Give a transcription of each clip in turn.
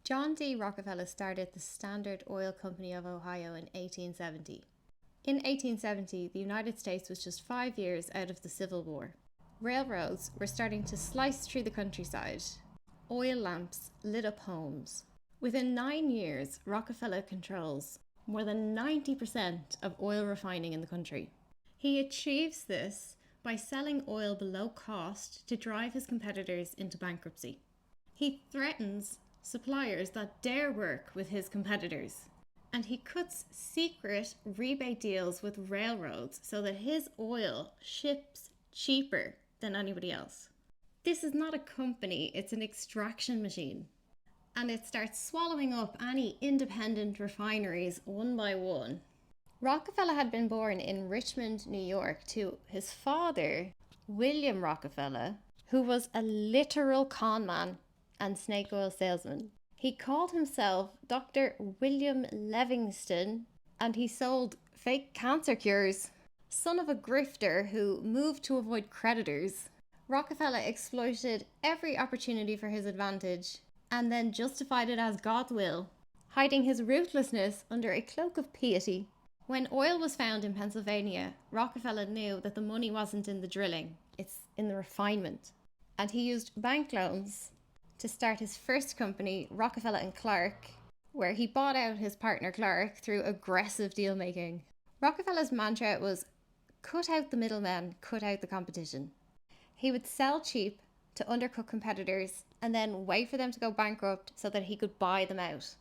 John D. Rockefeller started the Standard Oil Company of Ohio in 1870. In 1870, the United States was just 5 years out of the Civil War. Railroads were starting to slice through the countryside. Oil lamps lit up homes. Within 9 years, Rockefeller controls more than 90% of oil refining in the country. He achieves this by selling oil below cost to drive his competitors into bankruptcy. He threatens suppliers that dare work with his competitors. And he cuts secret rebate deals with railroads so that his oil ships cheaper than anybody else. This is not a company, it's an extraction machine. And it starts swallowing up any independent refineries one by one. Rockefeller had been born in Richmond, New York, to his father, William Rockefeller, who was a literal con man and snake oil salesman. He called himself Dr. William Livingston, and he sold fake cancer cures. Son of a grifter who moved to avoid creditors, Rockefeller exploited every opportunity for his advantage and then justified it as God's will, hiding his ruthlessness under a cloak of piety. When oil was found in Pennsylvania, Rockefeller knew that the money wasn't in the drilling, it's in the refinement. And he used bank loans to start his first company, Rockefeller and Clark, where he bought out his partner Clark through aggressive deal making. Rockefeller's mantra was, cut out the middlemen, cut out the competition. He would sell cheap to undercut competitors and then wait for them to go bankrupt so that he could buy them out.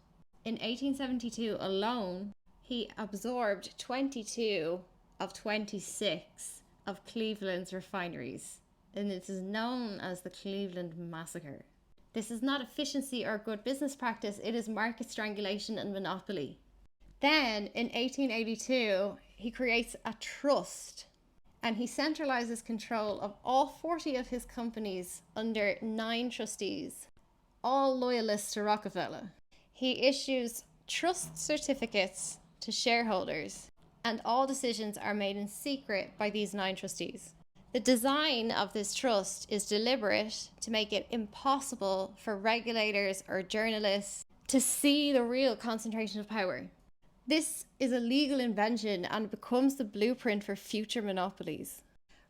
In 1872 alone, he absorbed 22 of 26 of Cleveland's refineries, and it is known as the Cleveland Massacre. This is not efficiency or good business practice, it is market strangulation and monopoly. Then, in 1882, he creates a trust and he centralizes control of all 40 of his companies under 9 trustees, all loyalists to Rockefeller. He issues trust certificates to shareholders, and all decisions are made in secret by these 9 trustees. The design of this trust is deliberate to make it impossible for regulators or journalists to see the real concentration of power. This is a legal invention and becomes the blueprint for future monopolies.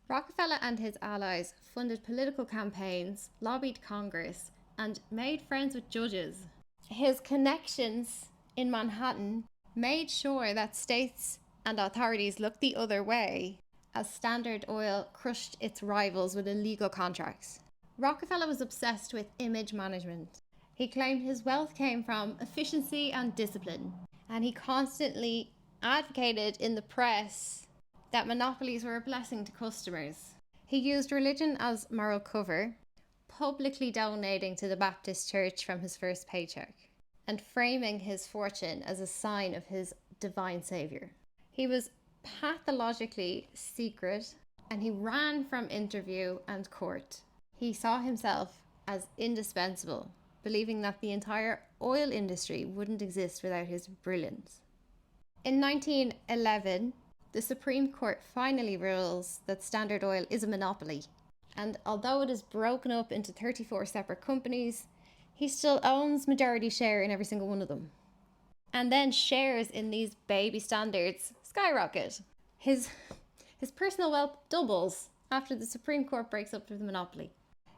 Rockefeller and his allies funded political campaigns, lobbied Congress, and made friends with judges. His connections in Manhattan made sure that states and authorities looked the other way as Standard Oil crushed its rivals with illegal contracts. Rockefeller was obsessed with image management. He claimed his wealth came from efficiency and discipline, and he constantly advocated in the press that monopolies were a blessing to customers. He used religion as moral cover, publicly donating to the Baptist Church from his first paycheck, and framing his fortune as a sign of his divine savior. He was pathologically secret, and he ran from interview and court. He saw himself as indispensable, believing that the entire oil industry wouldn't exist without his brilliance. In 1911, the Supreme Court finally rules that Standard Oil is a monopoly, and although it is broken up into 34 separate companies, he still owns majority share in every single one of them. And then shares in these baby standards skyrocket. His personal wealth doubles after the Supreme Court breaks up the monopoly.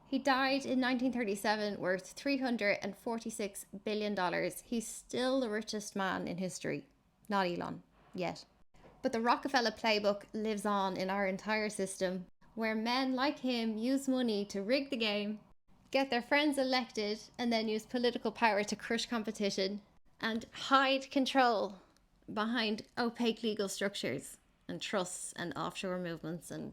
He died in 1937 worth $346 billion. He's still the richest man in history. Not Elon, yet. But the Rockefeller playbook lives on in our entire system, where men like him use money to rig the game, get their friends elected, and then use political power to crush competition and hide control behind opaque legal structures and trusts and offshore movements. And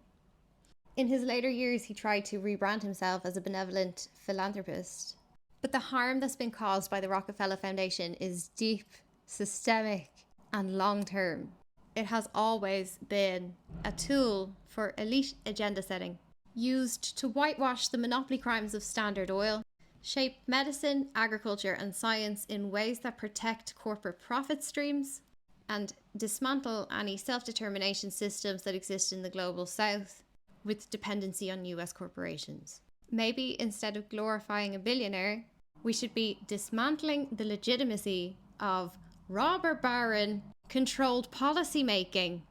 in his later years, he tried to rebrand himself as a benevolent philanthropist. But the harm that's been caused by the Rockefeller Foundation is deep, systemic, and long-term. It has always been a tool for elite agenda setting, used to whitewash the monopoly crimes of Standard Oil, shape medicine, agriculture, and science in ways that protect corporate profit streams, and dismantle any self-determination systems that exist in the global south with dependency on US corporations. Maybe instead of glorifying a billionaire, We should be dismantling the legitimacy of robber baron controlled policy making.